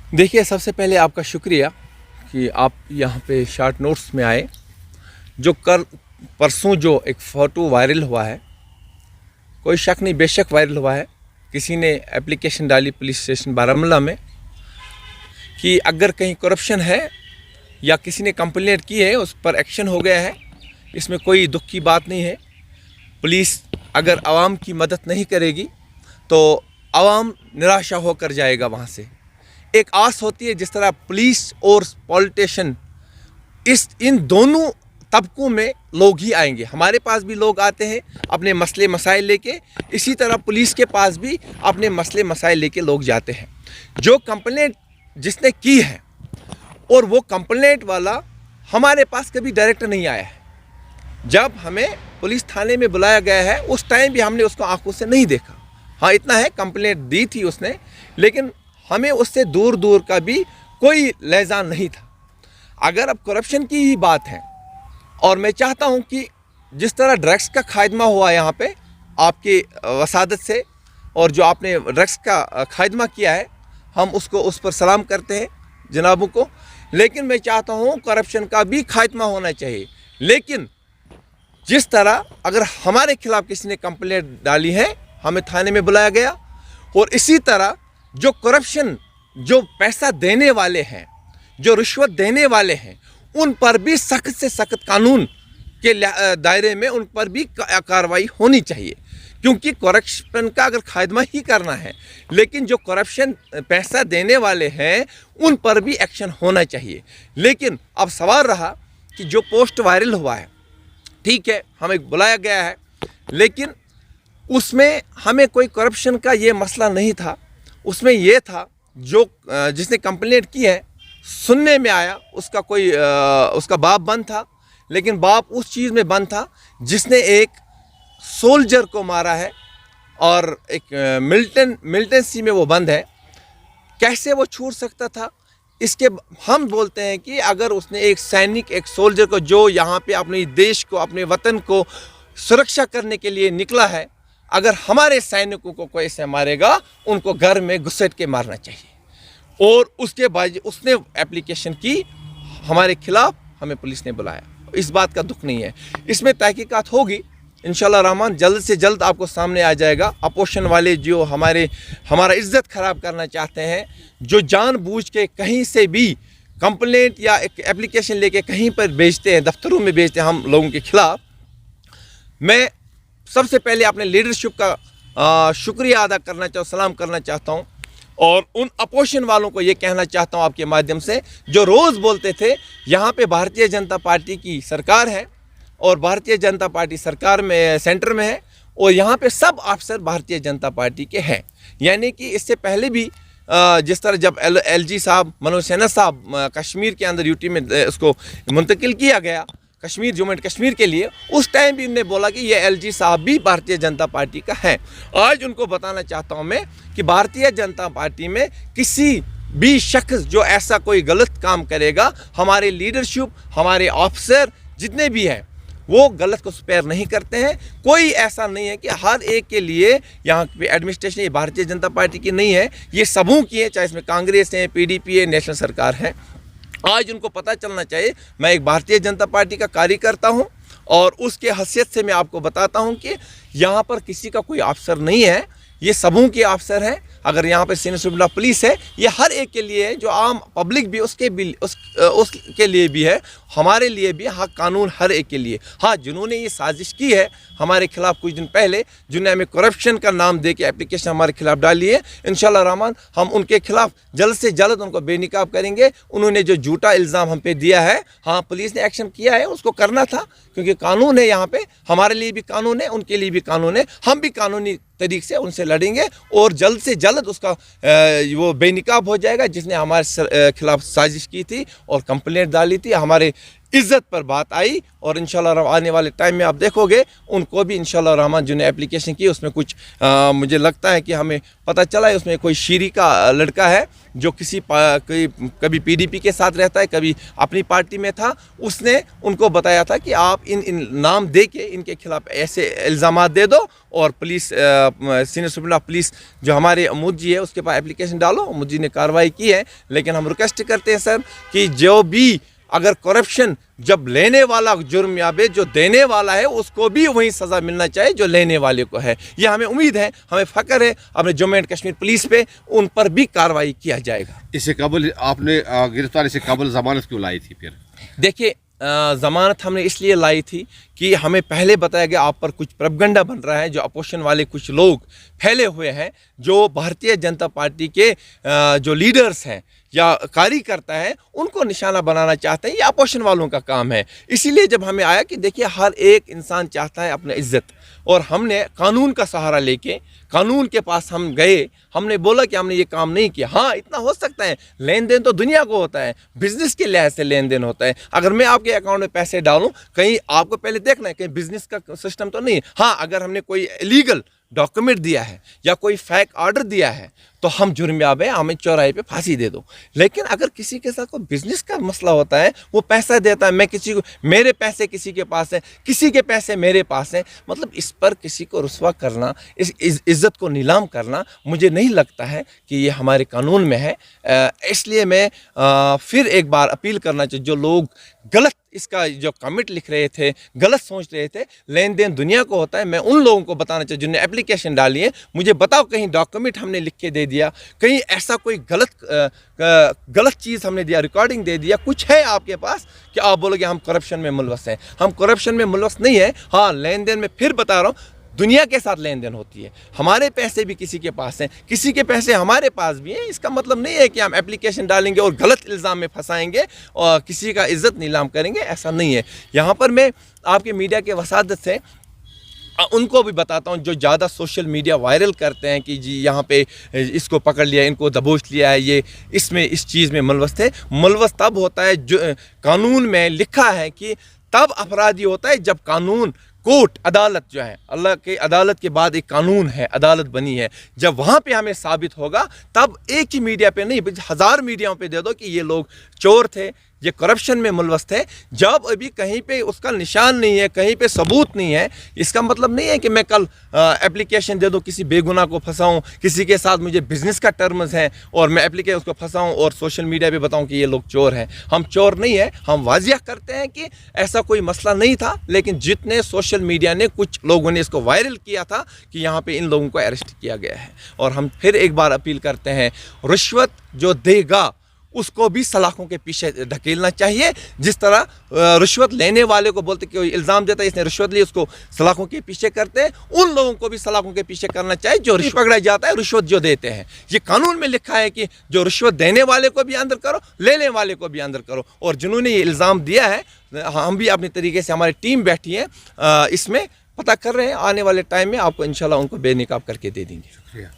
देखिए, सबसे पहले आपका शुक्रिया कि आप यहाँ पे शॉर्ट नोट्स में आए। जो कल परसों जो एक फ़ोटो वायरल हुआ है, कोई शक नहीं, बेशक वायरल हुआ है। किसी ने एप्लीकेशन डाली पुलिस स्टेशन बारामूला में कि अगर कहीं करप्शन है या किसी ने कंप्लेंट की है, उस पर एक्शन हो गया है। इसमें कोई दुख की बात नहीं है। पुलिस अगर आवाम की मदद नहीं करेगी तो आवाम निराशा होकर जाएगा वहाँ से। एक आस होती है, जिस तरह पुलिस और पॉलिटिशियन इन दोनों तबकों में लोग ही आएंगे। हमारे पास भी लोग आते हैं अपने मसले मसाइल लेके, इसी तरह पुलिस के पास भी अपने मसले मसाइल लेके लोग जाते हैं। जो कंप्लेंट जिसने की है और वो कंप्लेंट वाला हमारे पास कभी डायरेक्ट नहीं आया है। जब हमें पुलिस थाने में बुलाया गया है उस टाइम भी हमने उसको आंखों से नहीं देखा। हाँ, इतना है, कंप्लेंट दी थी उसने, लेकिन हमें उससे दूर दूर का भी कोई लहज़ान नहीं था। अगर अब करप्शन की ही बात है, और मैं चाहता हूं कि जिस तरह ड्रग्स का खात्मा हुआ यहाँ पे आपकी वसादत से, और जो आपने ड्रग्स का खात्मा किया है, हम उसको उस पर सलाम करते हैं जनाबों को। लेकिन मैं चाहता हूँ करप्शन का भी खात्मा होना चाहिए। लेकिन जिस तरह अगर हमारे खिलाफ किसी ने कंप्लेंट डाली है, हमें थाने में बुलाया गया, और इसी तरह जो करप्शन, जो पैसा देने वाले हैं, जो रिश्वत देने वाले हैं, उन पर भी सख्त से सख्त कानून के दायरे में उन पर भी कार्रवाई होनी चाहिए। क्योंकि करप्शन का अगर खात्मा ही करना है, लेकिन जो करप्शन पैसा देने वाले हैं उन पर भी एक्शन होना चाहिए। लेकिन अब सवाल रहा कि जो पोस्ट वायरल हुआ है, ठीक है, हमें बुलाया गया है, लेकिन उसमें हमें कोई करप्शन का ये मसला नहीं था। उसमें ये था, जो जिसने कंप्लेंट की है, सुनने में आया उसका कोई उसका बाप बंद था, लेकिन बाप उस चीज़ में बंद था जिसने एक सोल्जर को मारा है, और एक मिल्टन सी में वो बंद है। कैसे वो छूट सकता था? इसके हम बोलते हैं कि अगर उसने एक सैनिक, एक सोल्जर को, जो यहाँ पे अपने देश को, अपने वतन को सुरक्षा करने के लिए निकला है, अगर हमारे सैनिकों को कोई ऐसे मारेगा, उनको घर में घुसेट के मारना चाहिए। और उसके बाद उसने एप्लीकेशन की हमारे खिलाफ, हमें पुलिस ने बुलाया। इस बात का दुख नहीं है, इसमें तहकीकात होगी इंशाल्लाह रहमान, जल्द से जल्द आपको सामने आ जाएगा। अपोजिशन वाले जो हमारा इज्जत ख़राब करना चाहते हैं, जो जानबूझ के कहीं से भी कंप्लेंट या एक एप्लीकेशन लेके कहीं पर भेजते हैं, दफ्तरों में भेजते हैं हम लोगों के खिलाफ, मैं सबसे पहले अपने लीडरशिप का शुक्रिया अदा करना सलाम करना चाहता हूँ। और उन अपोजिशन वालों को ये कहना चाहता हूँ आपके माध्यम से, जो रोज़ बोलते थे यहाँ पे भारतीय जनता पार्टी की सरकार है, और भारतीय जनता पार्टी सरकार में सेंटर में है, और यहाँ पे सब अफसर भारतीय जनता पार्टी के हैं। यानी कि इससे पहले भी जिस तरह जब LG साहब, मनोज सिन्हा साहब कश्मीर के अंदर यूटी में उसको मुंतकिल किया गया, कश्मीर, जम्मू एंड कश्मीर के लिए, उस टाइम भी उन्होंने बोला कि ये LG साहब भी भारतीय जनता पार्टी का है। आज उनको बताना चाहता हूँ मैं कि भारतीय जनता पार्टी में किसी भी शख्स जो ऐसा कोई गलत काम करेगा, हमारे लीडरशिप, हमारे ऑफिसर जितने भी हैं, वो गलत को स्पेयर नहीं करते हैं। कोई ऐसा नहीं है कि हर एक के लिए यहाँ पे एडमिनिस्ट्रेशन ये भारतीय जनता पार्टी की नहीं है, ये सबों की है, चाहे इसमें कांग्रेस है, PDP है, नेशनल सरकार है। आज उनको पता चलना चाहिए, मैं एक भारतीय जनता पार्टी का कार्यकर्ता हूं, और उसके हैसियत से मैं आपको बताता हूं कि यहाँ पर किसी का कोई अफसर नहीं है, ये सबों के अफसर हैं। अगर यहाँ पर सीनियर सुबेदार पुलिस है, ये हर एक के लिए है, जो आम पब्लिक भी उसके लिए भी है, हमारे लिए भी। हाँ, कानून हर एक के लिए। हाँ, जिन्होंने ये साजिश की है हमारे खिलाफ कुछ दिन पहले, जिन्होंने हमें करप्शन का नाम दे के एप्लीकेशन हमारे खिलाफ डाली है, इंशाल्लाह रहमान हम उनके खिलाफ जल्द से जल्द उनको बेनकाब करेंगे। उन्होंने जो झूठा इल्ज़ाम हम पे दिया है, हाँ, पुलिस ने एक्शन किया है, उसको करना था, क्योंकि कानून है यहाँ पे, हमारे लिए भी कानून है, उनके लिए भी कानून है। हम भी कानूनी तरीके से उनसे लड़ेंगे, और जल्द से जल्द उसका वो बेनकाब हो जाएगा जिसने हमारे खिलाफ साजिश की थी और कंप्लेंट डाली थी। हमारे इज़्ज़त पर बात आई और इंशाल्लाह आने वाले टाइम में आप देखोगे उनको भी इंशाल्लाह रहमान जिन्होंने एप्लीकेशन की उसमें कुछ मुझे लगता है कि हमें पता चला है उसमें कोई शीरी का लड़का है जो कभी पीडीपी के साथ रहता है, कभी अपनी पार्टी में था। उसने उनको बताया था कि आप इन नाम दे के इनके खिलाफ ऐसे इल्ज़ाम दे दो और police senior supreme of police जो हमारे अमूद जी है उसके पास एप्लीकेशन डालो। अमूद जी ने कार्रवाई की है, लेकिन हम रिक्वेस्ट करते हैं सर कि जो भी अगर करप्शन जब लेने वाला जुर्म याबे जो देने वाला है उसको भी वही सज़ा मिलना चाहिए जो लेने वाले को है। ये हमें उम्मीद है, हमें फ़ख्र है अपने जम्मू एंड कश्मीर पुलिस पे, उन पर भी कार्रवाई किया जाएगा। इससे कबल आपने गिरफ्तारी से कबल ज़मानत क्यों लाई थी? फिर देखिए ज़मानत हमने इसलिए लाई थी कि हमें पहले बताया गया आप पर कुछ प्रोपगंडा बन रहा है, जो अपोजिशन वाले कुछ लोग फैले हुए हैं जो भारतीय जनता पार्टी के जो लीडर्स हैं या कार्यकर्ता है उनको निशाना बनाना चाहते हैं। ये अपोजिशन वालों का काम है। इसीलिए जब हमें आया कि देखिए हर एक इंसान चाहता है अपना इज्जत, और हमने कानून का सहारा लेके कानून के पास हम गए। हमने बोला कि हमने ये काम नहीं किया। हाँ, इतना हो सकता है, लेन देन तो दुनिया को होता है, बिजनेस के लिहाज से लेन देन होता है। अगर मैं आपके अकाउंट में पैसे डालूं, कहीं आपको पहले देखना है कहीं बिजनेस का सिस्टम तो नहीं है। हाँ, अगर हमने कोई इलीगल डॉक्यूमेंट दिया है या कोई फेक ऑर्डर दिया है तो हम जुर्मियाब है, हमें चौराहे पे फांसी दे दो। लेकिन अगर किसी के साथ कोई बिजनेस का मसला होता है, वो पैसा देता है, मैं किसी को, मेरे पैसे किसी के पास है, किसी के पैसे मेरे पास हैं, मतलब इस पर किसी को रुस्वा करना, इस इज़्ज़त को नीलाम करना मुझे नहीं लगता है कि ये हमारे कानून में है। इसलिए मैं फिर एक बार अपील करना चाहिए, जो लोग गलत इसका जो कमेंट लिख रहे थे, गलत सोच रहे थे, लेन देन दुनिया को होता है। मैं उन लोगों को बताना चाहिए जिन्होंने एप्लीकेशन डाली है, मुझे बताओ कहीं डॉक्यूमेंट हमने लिख के दे दिया, कहीं ऐसा कोई गलत चीज़ हमने दिया, रिकॉर्डिंग दे दिया, कुछ है आपके पास कि आप बोलोगे हम करप्शन में मुलवस हैं। हम करप्शन में मुलवस नहीं है। हाँ, लेन देन में फिर बता रहा हूँ दुनिया के साथ लेन देन होती है। हमारे पैसे भी किसी के पास हैं, किसी के पैसे हमारे पास भी हैं। इसका मतलब नहीं है कि हम एप्लीकेशन डालेंगे और गलत इल्ज़ाम में फंसाएंगे और किसी का इज़्ज़त नीलाम करेंगे, ऐसा नहीं है। यहाँ पर मैं आपके मीडिया के वसादत से उनको भी बताता हूँ जो ज़्यादा सोशल मीडिया वायरल करते हैं कि जी यहाँ पे इसको पकड़ लिया, इनको दबोच लिया है, ये इसमें इस चीज़ में मुलवस थे। मुलवस तब होता है जो कानून में लिखा है कि तब अपराधी होता है जब कानून, कोर्ट, अदालत जो है, अल्लाह के अदालत के बाद एक कानून है, अदालत बनी है, जब वहाँ पे हमें साबित होगा तब एक ही मीडिया पे नहीं, 1000 मीडियाओं पे दे दो कि ये लोग चोर थे, ये करप्शन में मुलवस थे। जब अभी कहीं पे उसका निशान नहीं है, कहीं पे सबूत नहीं है, इसका मतलब नहीं है कि मैं कल एप्लीकेशन दे दूँ, किसी बेगुनाह को फंसाऊँ, किसी के साथ मुझे बिजनेस का टर्म्स है और मैं एप्लीकेशन उसको फंसाऊँ और सोशल मीडिया पे बताऊँ कि ये लोग चोर हैं। हम चोर नहीं है। हम वाजिया करते हैं कि ऐसा कोई मसला नहीं था, लेकिन जितने सोशल मीडिया ने, कुछ लोगों ने इसको वायरल किया था कि यहाँ पे इन लोगों को अरेस्ट किया गया है। और हम फिर एक बार अपील करते हैं, रिश्वत जो देगा उसको भी सलाखों के पीछे ढकेलना चाहिए। जिस तरह रिश्वत लेने वाले को बोलते कि इल्ज़ाम देता है इसने रिश्वत ली, उसको सलाखों के पीछे करते हैं, उन लोगों को भी सलाखों के पीछे करना चाहिए जो रिश्वत पकड़ा जाता है, रिश्वत जो देते हैं। ये कानून में लिखा है कि जो रिश्वत देने वाले को भी अंदर करो, लेने वाले को भी अंदर करो। और जिन्होंने ये इल्ज़ाम दिया है, हम भी अपने तरीके से, हमारी टीम बैठी है इसमें पता कर रहे हैं, आने वाले टाइम में आपको इंशाल्लाह उनको बेनकाब करके दे देंगे। शुक्रिया।